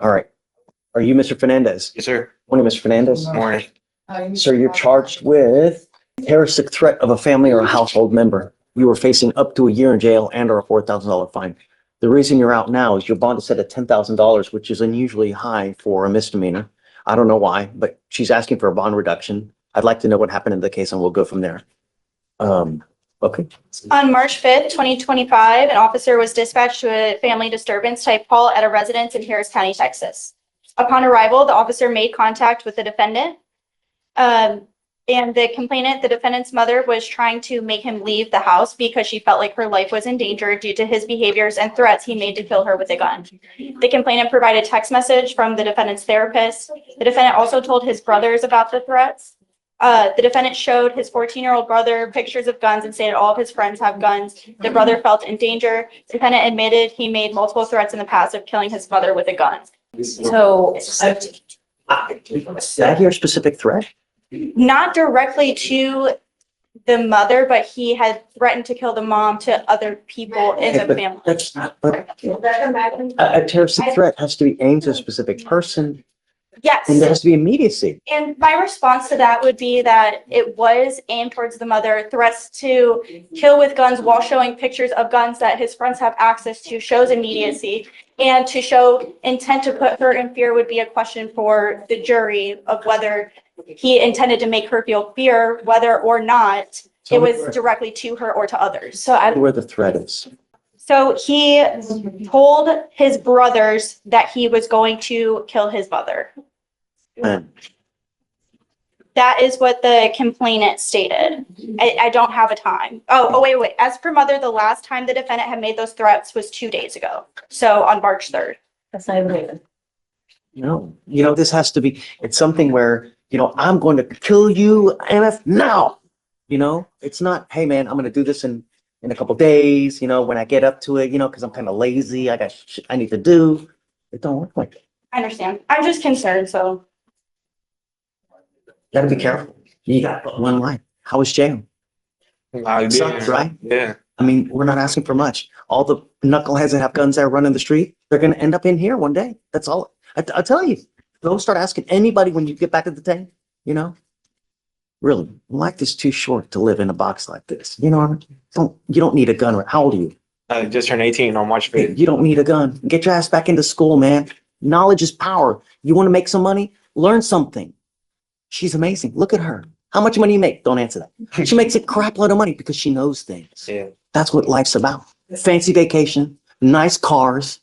All right. Are you Mr. Fernandez? Yes, sir. Morning, Mr. Fernandez. Morning. Sir, you're charged with terroristic threat of a family or a household member. You are facing up to a year in jail and or a $4,000 fine. The reason you're out now is your bond is set at $10,000, which is unusually high for a misdemeanor. I don't know why, but she's asking for a bond reduction. I'd like to know what happened in the case and we'll go from there. Okay. On March 5th, 2025, an officer was dispatched to a family disturbance type call at a residence in Harris County, Texas. Upon arrival, the officer made contact with the defendant. And the complainant, the defendant's mother, was trying to make him leave the house because she felt like her life was in danger due to his behaviors and threats he made to kill her with a gun. The complainant provided text message from the defendant's therapist. The defendant also told his brothers about the threats. The defendant showed his 14-year-old brother pictures of guns and stated all of his friends have guns. The brother felt in danger. The defendant admitted he made multiple threats in the past of killing his mother with a gun. So, Did I hear a specific threat? not directly to the mother, but he had threatened to kill the mom to other people in the family. That's not, but a terroristic threat has to be aimed at a specific person Yes. and there has to be immediacy. And my response to that would be that it was aimed towards the mother. Threats to kill with guns while showing pictures of guns that his friends have access to shows immediacy. And to show intent to put her in fear would be a question for the jury of whether he intended to make her feel fear, whether or not it was directly to her or to others. Where the threat is. So he told his brothers that he was going to kill his mother. And That is what the complainant stated. I don't have a time. Wait. As per mother, the last time the defendant had made those threats was 2 days ago. So on March 3rd. That's not even. no, this has to be, it's something where, I'm going to kill you, MF, now. It's not, hey man, I'm going to do this in a couple days, when I get up to it, because I'm kind of lazy. I got shit I need to do. It don't work like that. I understand. I'm just concerned, so. Gotta be careful. You got one life. How was jail? Sucks, right? Yeah. I mean, we're not asking for much. All the knuckleheads that have guns that are running the street, they're going to end up in here one day. That's all. I'll tell you. Don't start asking anybody when you get back to the tank, Really, life is too short to live in a box like this. You don't need a gun. How old are you? I just turned 18 on March 5th. You don't need a gun. Get your ass back into school, man. Knowledge is power. You want to make some money? Learn something. She's amazing. Look at her. How much money you make? Don't answer that. She makes a crap load of money because she knows things. Yeah. That's what life's about. Fancy vacation, nice cars,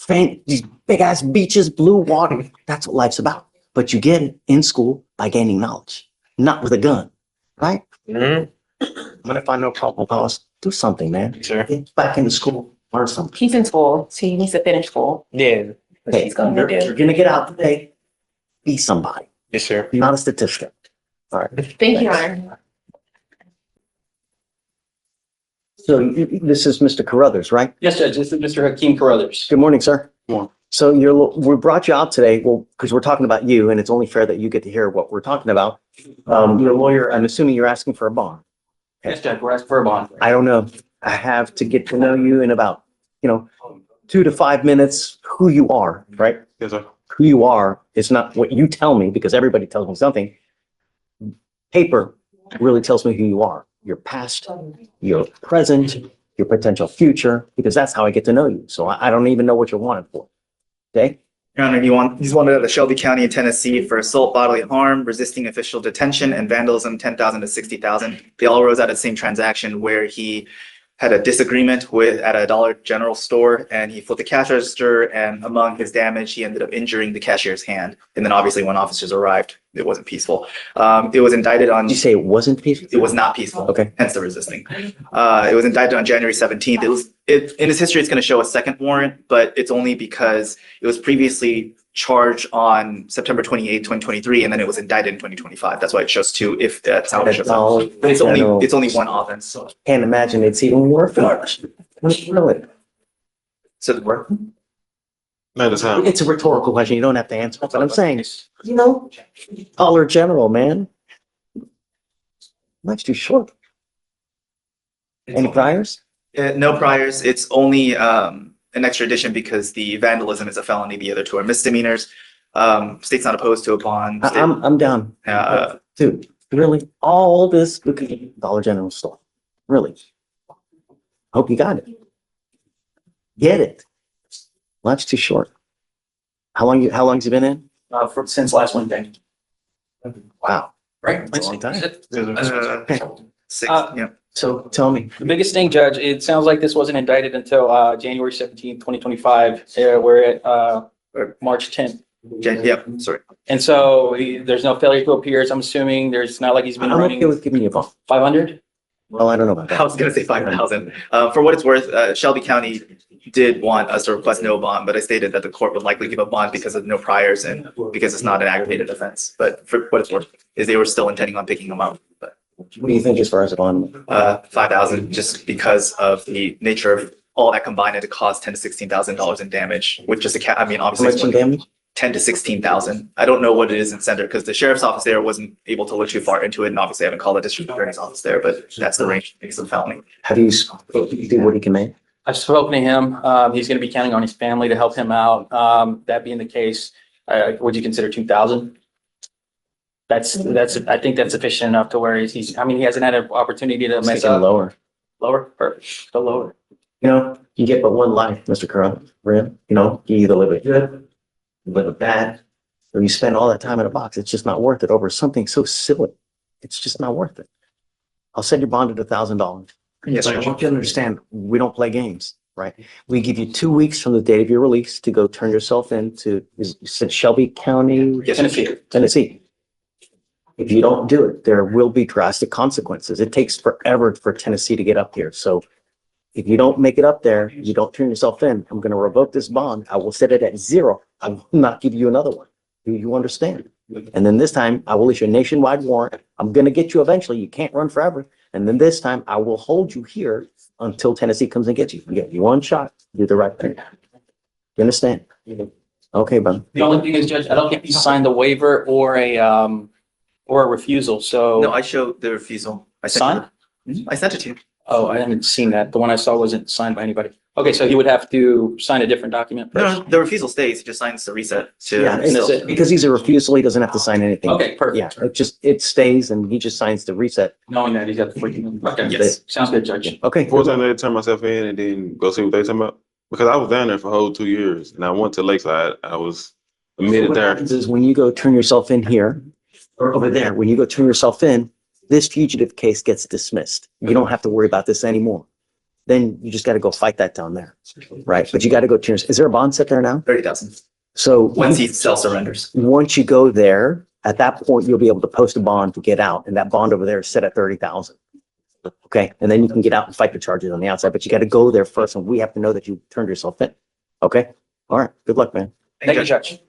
these big ass beaches, blue water. That's what life's about. But you get it in school by gaining knowledge, not with a gun, right? Mm-hmm. I'm gonna find no problem, boss. Do something, man. Sure. Get back into school, learn something. He's in school, so he needs to finish school. Yeah. What she's going to You're do. gonna get out today. Be somebody, Yes, sir. not a statistic. All right. Thank you, Thanks. Honor. So this is Mr. Carruthers, right? Yes, Judge. This is Mr. Hakeem Carruthers. Good morning, sir. Good morning. So we brought you out today, well, because we're talking about you, and it's only fair that you get to hear what we're talking about. You're a lawyer. I'm assuming you're asking for a bond. Yes, Judge. We're asking for a bond. I don't know. I have to get to know you in about, 2 to 5 minutes, who you are, right? Yes, sir. Who you are is not what you tell me, because everybody tells me something. Paper really tells me who you are, your past, your present, your potential future, because that's how I get to know you. So I don't even know what you're wanted for. Okay? Your Honor, he's wanted out of Shelby County in Tennessee for assault, bodily harm, resisting official detention, and vandalism, 10,000 to 60,000. They all arose out of the same transaction where he had a disagreement at a Dollar General store, and he flipped the cash register, and among his damage, he ended up injuring the cashier's hand. And then obviously when officers arrived, it wasn't peaceful. It was indicted on, Did you say it wasn't peaceful? it was not peaceful. Okay. Hence the resisting. It was indicted on January 17th. In his history, it's going to show a second warrant, but it's only because it was previously charged on September 28th, 2023, and then it was indicted in 2025. That's why it shows two, if that's how it shows up. But it's only one offense. So Can't imagine it's even worth it. Really? the work. No, that's how. It's a rhetorical question. You don't have to answer. But I'm saying, Dollar General, man. Life's too short. Any priors? No priors. It's only an extradition because the vandalism is a felony, the other two are misdemeanors. State's not opposed to a bond. I'm down. Dude, really? All this because Dollar General store? Really? Hope you got it. Get it. Life's too short. How long has it been in? Since last Wednesday. Wow. Right. That's a long time. Six, Uh, yeah. So tell me, The biggest thing, Judge, it sounds like this wasn't indicted until January 17th, 2025. We're at March 10th. Yeah, sorry. And so there's no failure to appear. I'm assuming there's not like he's been I'm okay running with giving you a bump. 500. Well, I don't know about I that. was gonna say 5,000. For what it's worth, Shelby County did want us to request no bond, but I stated that the court would likely give a bond because of no priors and because it's not an aggravated offense. But for what it's worth, is they were still intending on picking them up. But What do you think as far as a bond? 5,000, just because of the nature of all that combined, it caused $10,000 to $16,000 in damage, which is I mean, How obviously. much it's in damage? 10 to 16,000. I don't know what it is in center because the sheriff's office there wasn't able to look too far into it. And obviously I haven't called the district attorney's office there, but that's the range because of felony. Have you see what he can make? I've spoken to him. He's going to be counting on his family to help him out. That being the case, would you consider 2,000? I think that's sufficient enough to where I mean, he hasn't had an opportunity to Let's mess take it up. lower. Lower, perfect. Go lower. You know, you get but one life, Mr. Curran. You know, you either live it good, you live it bad, or you spend all that time in a box. It's just not worth it over something so silly. It's just not worth it. I'll send your bond at $1,000. Yes, I want you to understand, we don't play games, right? We give you 2 weeks from the date of your release to go turn yourself in to, you said Shelby County? Yes, Tennessee. Tennessee. If you don't do it, there will be drastic consequences. It takes forever for Tennessee to get up here. So if you don't make it up there, you don't turn yourself in, I'm going to revoke this bond. I will set it at 0. I will not give you another one. Do you understand? And then this time I will issue a nationwide warrant. I'm going to get you eventually. You can't run forever. And then this time I will hold you here until Tennessee comes and gets you. You get one shot, do the right thing. You understand? Okay, bud. The only thing is, Judge, I don't think he signed the waiver or a refusal. So. No, I showed the refusal. Signed? I sent it to you. Oh, I haven't seen that. The one I saw wasn't signed by anybody. Okay, so he would have to sign a different document No, first. no, the refusal stays. He just signs the reset to. Yeah, And that's it. because he's a refusal, he doesn't have to sign anything. Okay, perfect. Yeah, it stays and he just signs the reset. Knowing that he's got the freaking. Okay, Yes. sounds good, Judge. Okay. Four times I turn myself in and then go see what they talking about. Because I was down there for a whole 2 years and I went to Lakeside. I was admitted What there. happens is when you go turn yourself in here or over there, when you go turn yourself in, this fugitive case gets dismissed. You don't have to worry about this anymore. Then you just got to go fight that down there. Right. But you got to go turn. Is there a bond set there now? 30,000. So Once he self-surrenders. once you go there, at that point, you'll be able to post a bond to get out. And that bond over there is set at 30,000. Okay. And then you can get out and fight the charges on the outside, but you got to go there first. And we have to know that you turned yourself in. Okay. All right. Good luck, man. Thank you, Judge.